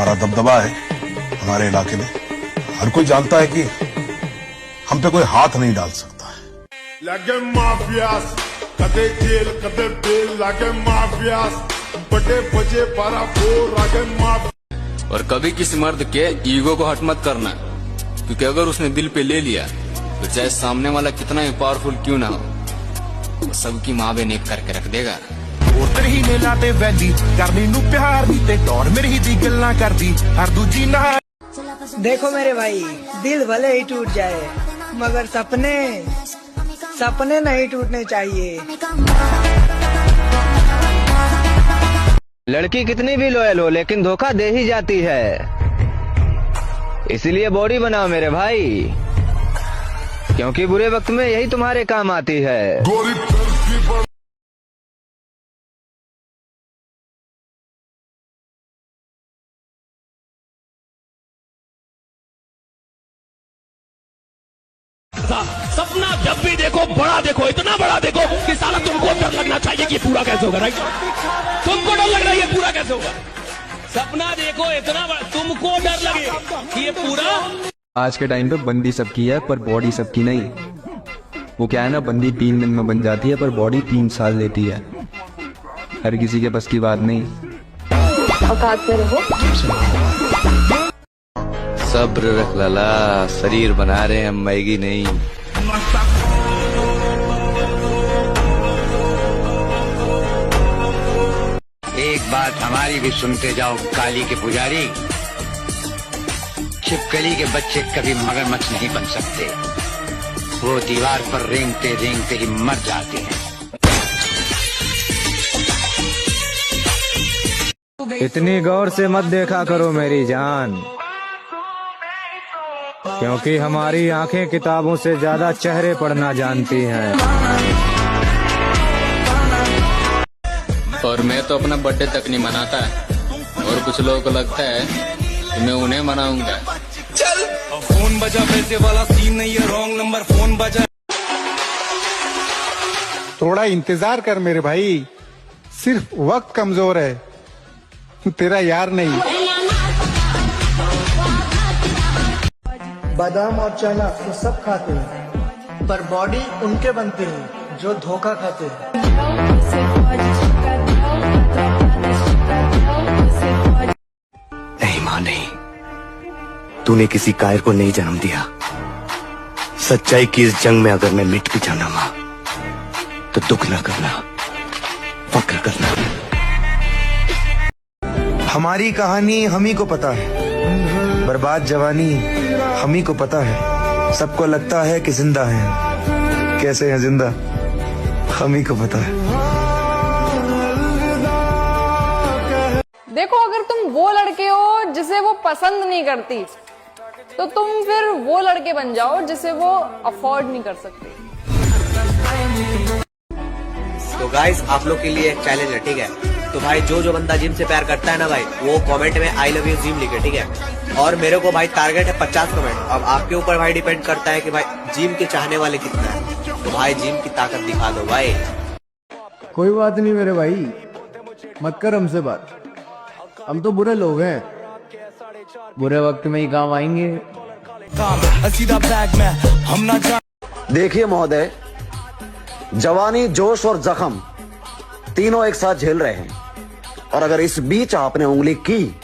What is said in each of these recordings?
हमारा दबदबा है हमारे इलाके में। हर कोई जानता है कि हम पे कोई हाथ नहीं डाल सकता है। लागे माफियास कदे जेल कदे बेल, लागे माफियास बड़े बजे 12 लागे माफिया। और कभी किसी मर्द के ईगो को हट मत करना, क्योंकि अगर उसने दिल पे ले लिया तो चाहे सामने वाला कितना ही पावरफुल क्यों ना हो, वो सबकी माँ बहन एक करके रख देगा। उतर ही मेला ते वैली करनी नू प्यार दी ते टौर मेरी दी गल्ला करदी हर दूजी ना। देखो मेरे भाई, दिल भले ही टूट जाए मगर सपने नहीं टूटने चाहिए। लड़की कितनी भी लॉयल हो लेकिन धोखा दे ही जाती है, इसलिए बॉडी बनाओ मेरे भाई, क्योंकि बुरे वक्त में यही तुम्हारे काम आती है। सपना जब भी देखो बड़ा देखो, इतना बड़ा देखो कि साला तुमको डर लगना चाहिए कि पूरा कैसे होगा। राइट, तुमको डर लग रहा है ये पूरा कैसे होगा। सपना देखो इतना बड़ा, तुमको डर लगे कि ये पूरा। आज के टाइम पे बंदी सबकी है पर बॉडी सबकी नहीं। वो क्या है ना, बंदी 3 दिन में बन जाती है पर बॉडी 3 साल लेती है। हर किसी के बस की बात नहीं। औकात में रहो। सब्र रख लाला, शरीर बना रहे हैं, मैगी नहीं। एक बात हमारी भी सुनते जाओ काली के पुजारी, छिपकली के बच्चे कभी मगरमच्छ नहीं बन सकते, वो दीवार पर रेंगते रेंगते ही मर जाते हैं। इतनी गौर से मत देखा करो मेरी जान, क्योंकि हमारी आंखें किताबों से ज्यादा चेहरे पढ़ना जानती हैं। और मैं तो अपना बर्थडे तक नहीं मनाता है, और कुछ लोगों को लगता है कि मैं उन्हें मनाऊंगा। चल फोन बजा, पैसे वाला सीन नहीं है, रॉन्ग नंबर फोन बजा। थोड़ा इंतजार कर मेरे भाई, सिर्फ वक्त कमजोर है, तेरा यार नहीं। बादाम और चना तो सब खाते हैं, पर बॉडी उनके बनते हैं जो धोखा खाते हैं। नहीं माँ नहीं, तूने किसी कायर को नहीं जन्म दिया। सच्चाई की इस जंग में अगर मैं मिट भी जाना माँ, तो दुख ना करना, फक्र करना। हमारी कहानी हम ही को पता है, बर्बाद जवानी हम ही को पता है। सबको लगता है कि जिंदा है, कैसे है जिंदा हम ही को पता है। देखो, अगर तुम वो लड़के हो जिसे वो पसंद नहीं करती, तो तुम फिर वो लड़के बन जाओ जिसे वो अफोर्ड नहीं कर सकते। तो गाइस, आप लोग के लिए एक चैलेंज है, ठीक है। तो भाई जो बंदा जिम से प्यार करता है ना भाई, वो कमेंट में आई लव यू जिम लिखे, ठीक है। और मेरे को भाई टारगेट है 50 कमेंट। अब आपके ऊपर भाई डिपेंड करता है कि भाई जिम के चाहने वाले कितना है। तो भाई जिम की ताकत दिखा दो भाई। कोई बात नहीं मेरे भाई, मत कर हमसे बात, हम तो बुरे लोग हैं, बुरे वक्त में ही काम आएंगे। देखिए महोदय, जवानी, जोश और जख्म तीनों एक साथ झेल रहे हैं, और अगर इस बीच आपने उंगली की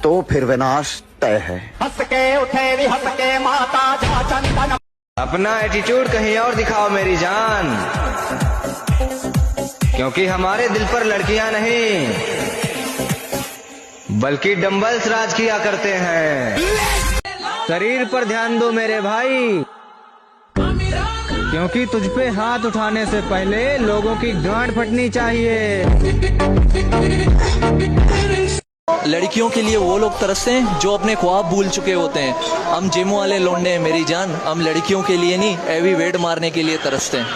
तो फिर विनाश तय है। हंस के उठे भी हंस के माता जा चंदन। अपना एटीट्यूड कहीं और दिखाओ मेरी जान, क्योंकि हमारे दिल पर लड़कियां नहीं बल्कि डंबल्स राज किया करते हैं। शरीर पर ध्यान दो मेरे भाई, क्योंकि तुझ पे हाथ उठाने से पहले लोगों की गांड फटनी चाहिए। लड़कियों के लिए वो लोग तरसते हैं जो अपने ख्वाब भूल चुके होते हैं। हम जिम वाले लौंडे हैं मेरी जान, हम लड़कियों के लिए नहीं, हैवी वेट मारने के लिए तरसते हैं।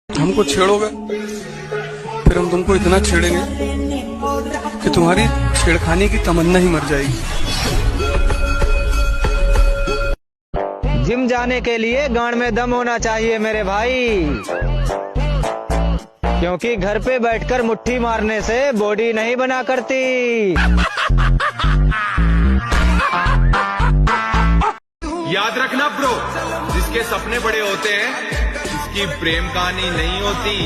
हमको छेड़ोगे फिर हम तुमको इतना छेड़ेंगे कि तुम्हारी छेड़खानी की तमन्ना ही मर जाएगी। जिम जाने के लिए गांड में दम होना चाहिए मेरे भाई, क्योंकि घर पे बैठकर मुट्ठी मारने से बॉडी नहीं बना करती। याद रखना ब्रो, जिसके सपने बड़े होते हैं उसकी प्रेम कहानी नहीं होती।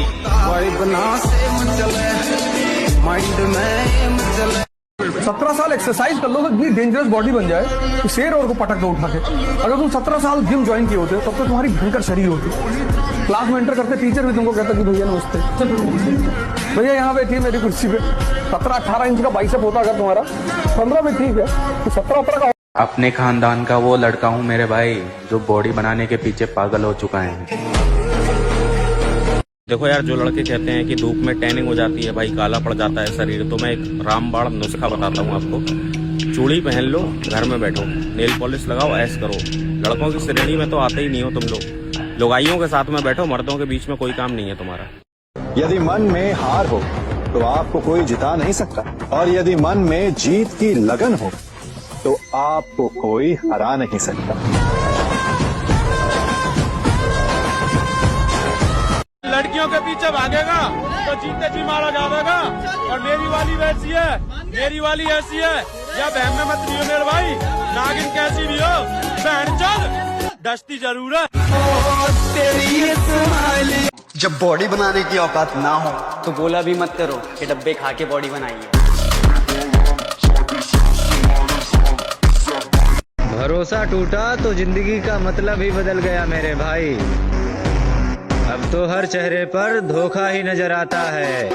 17 साल एक्सरसाइज कर लो तो इतनी डेंजरस बॉडी बन जाए कि शेर और को पटक दो उठा के। अगर तुम 17 साल जिम ज्वाइन किए होते तब तो तुम्हारी भयंकर शरीर होती। क्लास में एंटर करते टीचर भी तुमको कहता कि भैया नमस्ते, भैया यहाँ बैठिए मेरी कुर्सी पे। 17-18 इंच का बाइसेप होता अगर तुम्हारा, 15 में ठीक है, तो 17-18 का। अपने खानदान का वो लड़का हूँ मेरे भाई जो बॉडी बनाने के पीछे पागल हो चुका है। देखो यार, जो लड़के कहते हैं कि धूप में टैनिंग हो जाती है भाई, काला पड़ जाता है शरीर, तो मैं एक रामबाण नुस्खा बताता हूँ आपको। चूड़ी पहन लो, घर में बैठो, नेल पॉलिश लगाओ, ऐश करो। लड़कों की श्रेणी में तो आते ही नहीं हो तुम लोग। लुगाइयों के साथ में बैठो, मर्दों के बीच में कोई काम नहीं है तुम्हारा। यदि मन में हार हो तो आपको कोई जिता नहीं सकता, और यदि मन में जीत की लगन हो तो आपको कोई हरा नहीं सकता। लड़कियों के पीछे भागेगा तो जीते जी मारा जाएगा। और मेरी वाली वैसी है, मेरी वाली ऐसी है, या बहन में मत लियो मेरे भाई, नागिन कैसी भी हो बहन चल डस्ती जरूर है। जब बॉडी बनाने की औकात ना हो तो बोला भी मत करो कि डब्बे खा के बॉडी बनाइए। भरोसा टूटा तो जिंदगी का मतलब ही बदल गया मेरे भाई। अब तो हर चेहरे पर धोखा ही नजर आता है।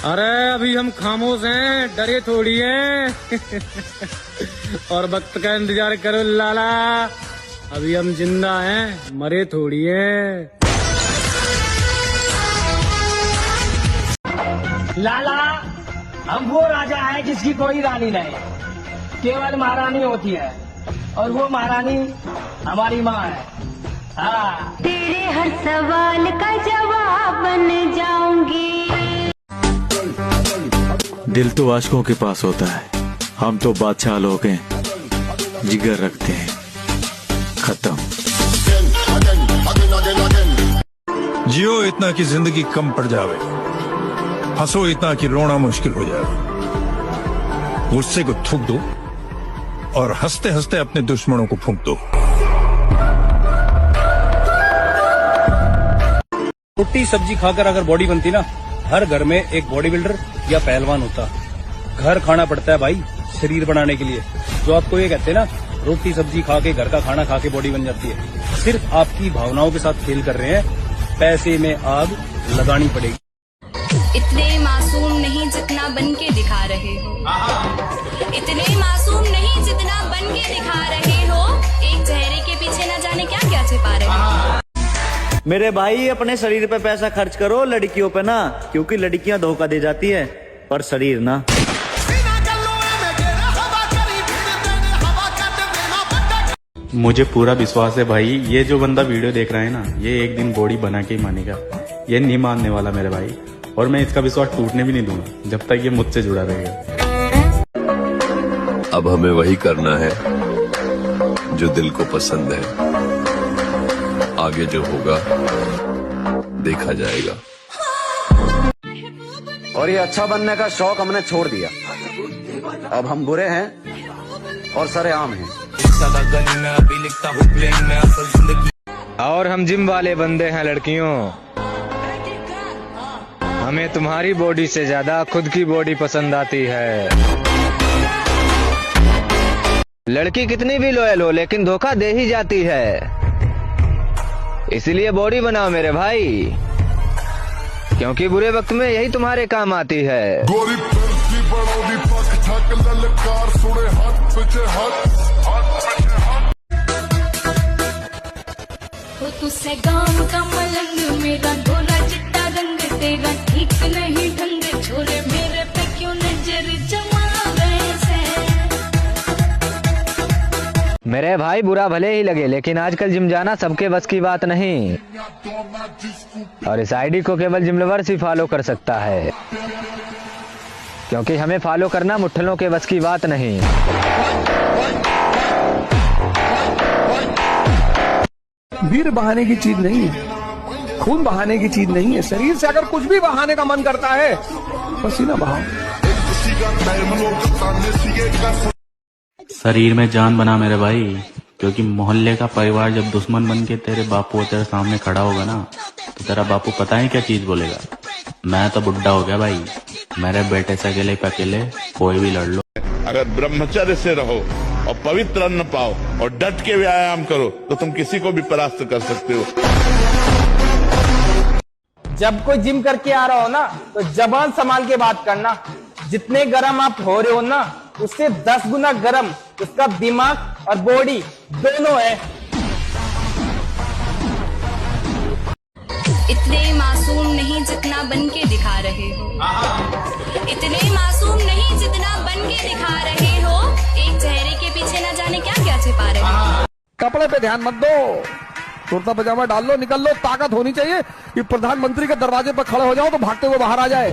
अरे अभी हम खामोश हैं, डरे थोड़ी हैं। और वक्त का इंतजार करो लाला, अभी हम जिंदा हैं, मरे थोड़ी हैं। लाला, हम वो राजा हैं जिसकी कोई रानी नहीं, केवल महारानी होती है, और वो महारानी हमारी माँ है। हाँ, तेरे हर सवाल का जवाब बन जाऊंगी। दिल तो आशिकों के पास होता है, हम तो बादशाह लोग हैं, जिगर रखते हैं। खत्म। जियो इतना कि जिंदगी कम पड़ जावे, हंसो इतना कि रोना मुश्किल हो जाए। गुस्से को थूक दो और हंसते हंसते अपने दुश्मनों को फूंक दो। रोटी सब्जी खाकर अगर बॉडी बनती ना, हर घर में एक बॉडी बिल्डर या पहलवान होता। घर खाना पड़ता है भाई शरीर बनाने के लिए। जो आपको ये कहते हैं ना, रोटी सब्जी खा के, घर का खाना खा के बॉडी बन जाती है, सिर्फ आपकी भावनाओं के साथ खेल कर रहे हैं। पैसे में आग लगानी पड़ेगी। इतने मासूम नहीं जितना बन के दिखा रहे हो, इतने मासूम नहीं जितना बन के दिखा रहे हो। एक चेहरे के पीछे न जाने क्या क्या छिपा रहे हो। मेरे भाई, अपने शरीर पे पैसा खर्च करो, लड़कियों पे ना, क्योंकि लड़कियां धोखा दे जाती है, पर शरीर ना। मुझे पूरा विश्वास है भाई, ये जो बंदा वीडियो देख रहा है ना, ये एक दिन बॉडी बना के ही मानेगा। ये नहीं मानने वाला मेरे भाई, और मैं इसका विश्वास टूटने भी नहीं दूंगा जब तक ये मुझसे जुड़ा रहेगा। अब हमें वही करना है जो दिल को पसंद है। आगे जो होगा देखा जाएगा। और ये अच्छा बनने का शौक हमने छोड़ दिया। अब हम बुरे हैं और सरेआम हैं। और हम जिम वाले बंदे हैं लड़कियों। हमें तुम्हारी बॉडी से ज्यादा खुद की बॉडी पसंद आती है। लड़की कितनी भी लॉयल हो लेकिन धोखा दे ही जाती है। इसलिए बॉडी बनाओ मेरे भाई, क्योंकक्योंकि बुरे वक्त में यही तुम्हारे काम आती है। तुझसे गाँव का मलंग मेरा गोरा चिट्टा रंग तेरा ठीक नहीं ढंग छोरे मेरे पे क्यों नजर जमावे से। मेरे भाई बुरा भले ही लगे लेकिन आजकल जिम जाना सबके बस की बात नहीं, और इस आईडी को केवल जिम लवर्स ही फॉलो कर सकता है, क्योंकि हमें फॉलो करना मुट्ठलों के बस की बात नहीं। वीर बहाने की चीज नहीं है, खून बहाने की चीज नहीं है। शरीर से अगर कुछ भी बहाने का मन करता है, पसीना बहाओ। शरीर में जान बना मेरे भाई, क्योंकि मोहल्ले का परिवार जब दुश्मन बन के तेरे बापू तेरे सामने खड़ा होगा ना, तो तेरा बापू पता है क्या चीज बोलेगा? मैं तो बुढ़ा हो गया भाई, मेरे बेटे से अकेले पे अकेले कोई भी लड़ लो। अगर ब्रह्मचर्य से रहो और पवित्र अन्न पाओ और डट के व्यायाम करो तो तुम किसी को भी परास्त कर सकते हो। जब कोई जिम करके आ रहा हो ना, तो जबान संभाल के बात करना। जितने गर्म आप हो रहे हो ना, उससे 10 गुना गर्म उसका दिमाग और बॉडी दोनों है। इतने मासूम नहीं जितना बन के दिखा रहे हो, इतने मासूम नहीं जितना बन के दिखा रहे हो। एक चेहरे के पीछे न जाने क्या क्या छिपा रहे हो। कपड़े पे ध्यान मत दो, कुर्ता पजामा डाल लो, निकल लो। ताकत होनी चाहिए कि प्रधानमंत्री के दरवाजे पर खड़े हो जाओ तो भागते हुए बाहर आ जाए।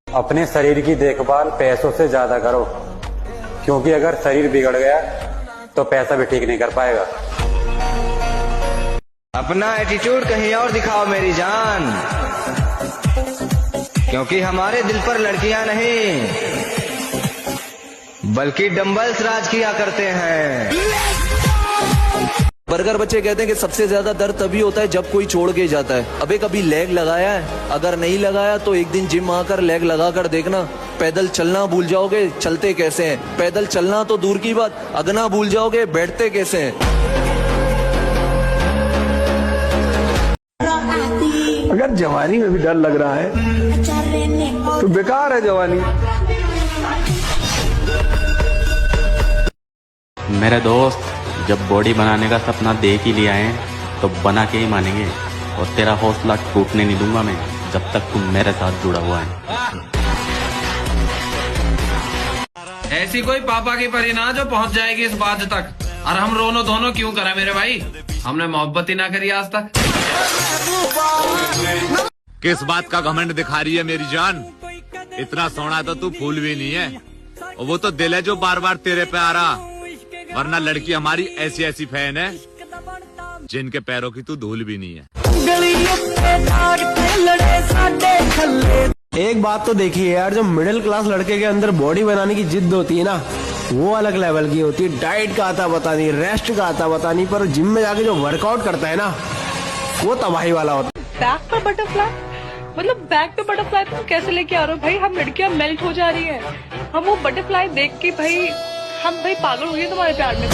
अपने शरीर की देखभाल पैसों से ज्यादा करो, क्योंकि अगर शरीर बिगड़ गया तो पैसा भी ठीक नहीं कर पाएगा। अपना एटीट्यूड कहीं और दिखाओ मेरी जान, क्योंकि हमारे दिल पर लड़कियां नहीं बल्कि डंबल्स राज किया करते हैं। बर्गर बच्चे कहते हैं कि सबसे ज्यादा दर्द तभी होता है जब कोई छोड़ के जाता है। अबे कभी लेग लगाया है? अगर नहीं लगाया तो एक दिन जिम आकर लेग लगा कर देखना। पैदल चलना भूल जाओगे, चलते कैसे हैं। पैदल चलना तो दूर की बात, अगना भूल जाओगे, बैठते कैसे हैं। अगर जवानी में भी डर लग रहा है तो बेकार है जवानी। मेरे दोस्त, जब बॉडी बनाने का सपना देख ही लिया है तो बना के ही मानेंगे, और तेरा हौसला टूटने नहीं दूंगा मैं जब तक तुम मेरे साथ जुड़ा हुआ है। ऐसी कोई पापा की परी ना जो पहुंच जाएगी इस बात तक। और हम रोनो दोनों क्यों करें मेरे भाई, हमने मोहब्बत ही ना करी आज तक। किस बात का घमंड दिखा रही है मेरी जान? इतना सोना तो तू फूल भी नहीं है, और वो तो दिल है जो बार बार तेरे पे आ रहा। वरना लड़की हमारी ऐसी ऐसी फैन है जिनके पैरों की तू धूल भी नहीं है। एक बात तो देखिए यार, जो मिडिल क्लास लड़के के अंदर बॉडी बनाने की जिद होती है ना, वो अलग लेवल की होती है। डाइट का आता पता नहीं, रेस्ट का आता पता नहीं, पर जिम में जाके जो वर्कआउट करता है ना, वो तबाही वाला होता है। बैक पर बटरफ्लाई, मतलब बैक पे बटरफ्लाई तुम कैसे लेके आ रहे हो भाई? हम लड़कियां मेल्ट हो जा रही है। हम वो बटरफ्लाई देख के भाई हम भाई पागल हो गए तुम्हारे प्यार में।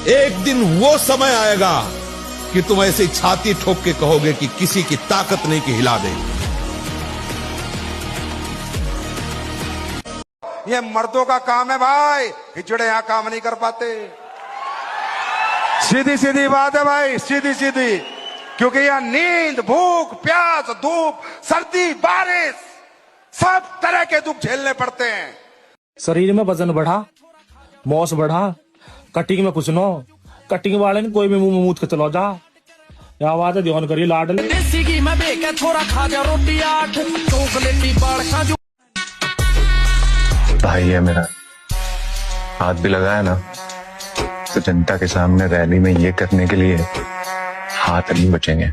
एक दिन वो समय आएगा कि तुम ऐसे छाती ठोक के कहोगे कि किसी की ताकत नहीं कि हिला दे। ये मर्दों का काम है भाई, हिजड़े यहाँ काम नहीं कर पाते। सीधी सीधी बात है भाई, सीधी सीधी। क्योंकि यहाँ नींद, भूख, प्यास, धूप, सर्दी, बारिश, सब तरह के दुख झेलने पड़ते हैं। शरीर में वजन बढ़ा, मौस बढ़ा, कटिंग में कुछ नो, कटिंग वाले ने कोई भी मुंह में मूत के चलो जा। क्या बात है, ध्यान करिए लाडले। देसी घी में बेके थोड़ा खा जा रोटी 8 चॉकलेटी बड़का जो भाई है मेरा, हाथ भी लगाया ना तो जनता के सामने रैली में ये करने के लिए हाथ नहीं बचेंगे।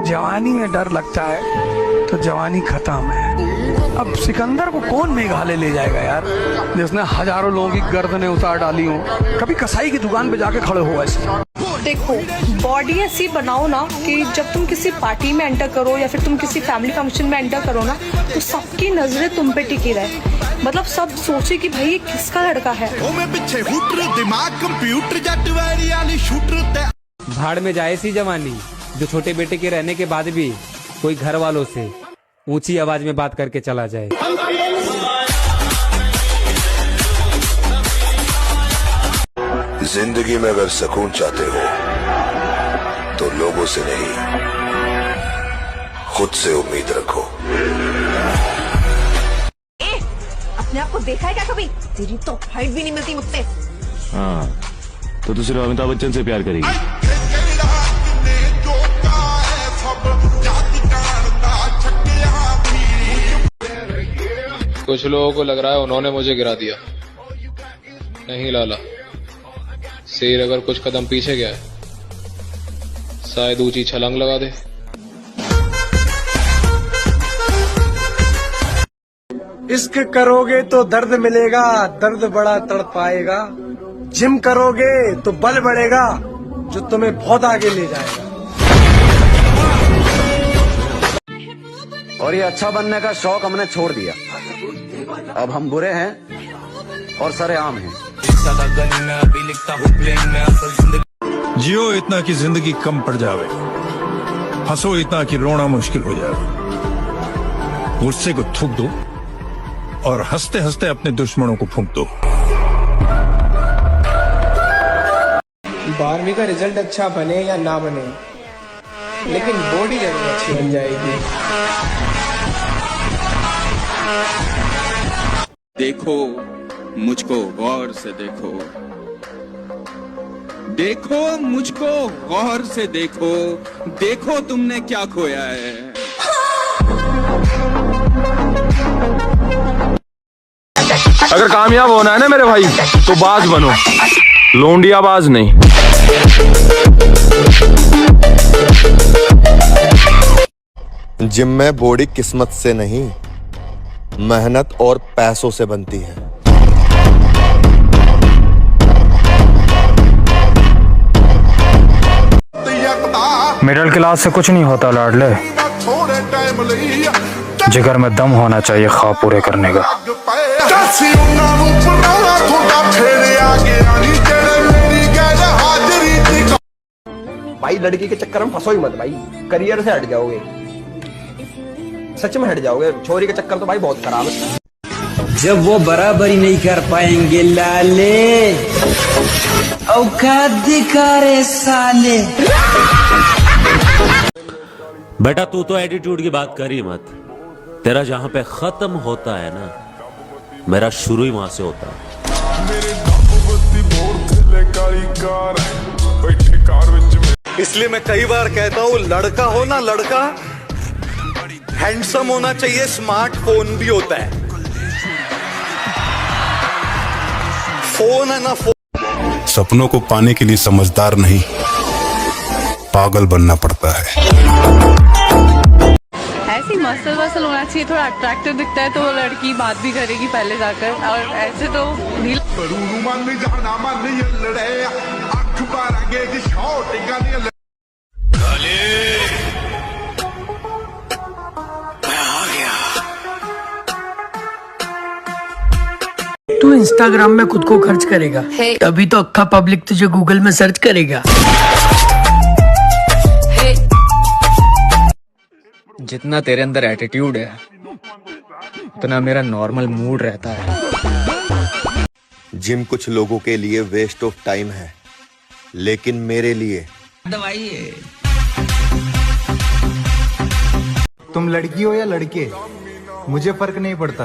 जवानी में डर लगता है तो जवानी खत्म है। अब सिकंदर को कौन मेघालय ले जाएगा यार, जिसने हजारों लोगों की गर्दनें उतार डाली हो। कभी कसाई की दुकान पे जाके खड़े हो ऐसे। देखो, बॉडी ऐसी बनाओ ना कि जब तुम किसी पार्टी में एंटर करो या फिर तुम किसी फैमिली फंक्शन में एंटर करो ना, तो सबकी नजरें तुम पे टिकी रहे। मतलब सब सोचे कि भाई ये किसका लड़का है। दिमाग कंप्यूटर जट वाली शूटर। भाड़ में जाए सी जवानी, जो छोटे बेटे के रहने के बाद भी कोई घर वालों से ऊंची आवाज में बात करके चला जाए। जिंदगी में अगर सुकून चाहते हो तो लोगों से नहीं, खुद से उम्मीद रखो। बाप को देखा है क्या कभी? तेरी तो हाइट भी नहीं मिलती मुझसे। हाँ तो तू सिर्फ अमिताभ बच्चन से प्यार करेगी। कुछ लोगों को लग रहा है उन्होंने मुझे गिरा दिया। नहीं लाला, शेर अगर कुछ कदम पीछे गया है शायद ऊंची छलांग लगा दे। इश्क करोगे तो दर्द मिलेगा, दर्द बड़ा तड़पाएगा। जिम करोगे तो बल बढ़ेगा, जो तुम्हें बहुत आगे ले जाएगा। और ये अच्छा बनने का शौक हमने छोड़ दिया। अब हम बुरे हैं और सरेआम हैं। जियो इतना कि जिंदगी कम पड़ जावे, हंसो इतना कि रोना मुश्किल हो जाए। गुस्से को थूक दो और हंसते हंसते अपने दुश्मनों को फूंक दो। 12वीं का रिजल्ट अच्छा बने या ना बने, लेकिन बॉडी जरूर अच्छी बन जाएगी। देखो मुझको गौर से देखो, देखो मुझको गौर से देखो, देखो तुमने क्या खोया है। अगर कामयाब होना है ना मेरे भाई तो बाज बनो, लोंडिया बाज नहीं। जिम में बॉडी किस्मत से नहीं, मेहनत और पैसों से बनती है। मिडिल क्लास से कुछ नहीं होता लाडले, जिगर में दम होना चाहिए ख्वाब पूरे करने का। भाई लड़की के चक्कर में फंसो ही मत भाई, करियर से हट जाओगे, सच में हट जाओगे। छोरी के चक्कर तो भाई बहुत खराब है। जब वो बराबरी नहीं कर पाएंगे लाले, औकात दिखा रे साले। बेटा तू तो एटीट्यूड की बात कर ही मत, तेरा जहां पे खत्म होता है ना, मेरा शुरू ही वहां से होता है। इसलिए मैं कई बार कहता हूँ, लड़का हो ना लड़का, हैंडसम होना चाहिए, स्मार्टफोन भी होता है। फोन है ना फोन। सपनों को पाने के लिए समझदार नहीं, पागल बनना पड़ता है। ऐसी मसल वसल होना चाहिए, थोड़ा अट्रैक्टिव दिखता है तो वो लड़की बात भी करेगी पहले जाकर, और ऐसे तो तू इंस्टाग्राम में खुद को खर्च करेगा तभी तो अक्खा पब्लिक तुझे गूगल में सर्च करेगा। जितना तेरे अंदर एटीट्यूड है उतना मेरा नॉर्मल मूड रहता है। जिम कुछ लोगों के लिए वेस्ट ऑफ टाइम है, लेकिन मेरे लिए दवाई है। तुम लड़की हो या लड़के, मुझे फर्क नहीं पड़ता।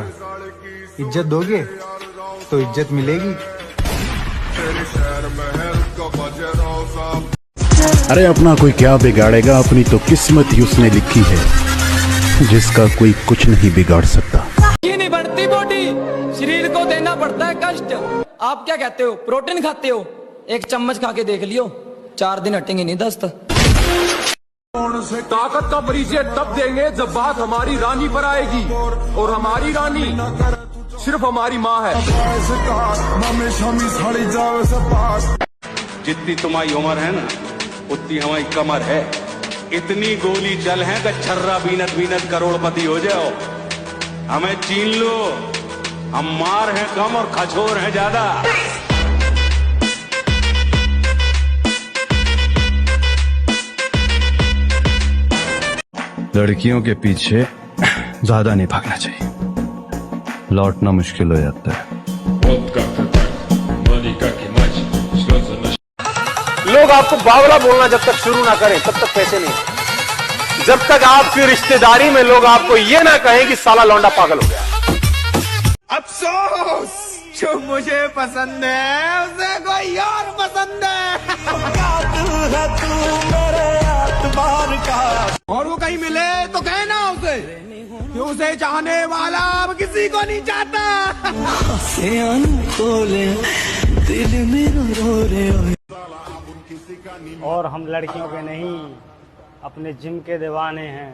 इज्जत दोगे तो इज्जत मिलेगी। अरे अपना कोई क्या बिगाड़ेगा, अपनी तो किस्मत ही उसने लिखी है, जिसका कोई कुछ नहीं बिगाड़ सकता। ये नहीं बढ़ती बॉडी, शरीर को देना पड़ता है कष्ट। आप क्या कहते हो, प्रोटीन खाते हो? एक चम्मच खा के देख लियो, 4 दिन हटेंगे नहीं दस्त। ताकत का परिचय तब देंगे जब बात हमारी रानी पर आएगी, और हमारी रानी सिर्फ हमारी माँ है। जितनी तुम्हारी उम्र है ना, उतनी हमारी कमर है। इतनी गोली चल है कि छर्रा बीनत बीनत करोड़पति हो जाओ। हमें चीन लो, हम मार हैं कम और खचोर हैं ज्यादा। लड़कियों के पीछे ज्यादा नहीं भागना चाहिए, लौटना मुश्किल हो जाता है। लोग आपको बावला बोलना जब तक शुरू ना करें तब तक पैसे नहीं। जब तक आपकी रिश्तेदारी में लोग आपको ये ना कहें कि साला लौंडा पागल हो गया। अफसोस जो मुझे पसंद है उसे कोई और पसंद है। और वो कहीं मिले तो कहना उसे कि उसे चाहने वाला अब किसी को नहीं चाहता। दिल में रो रहे और हम लड़कियों के नहीं अपने जिम के दीवाने हैं।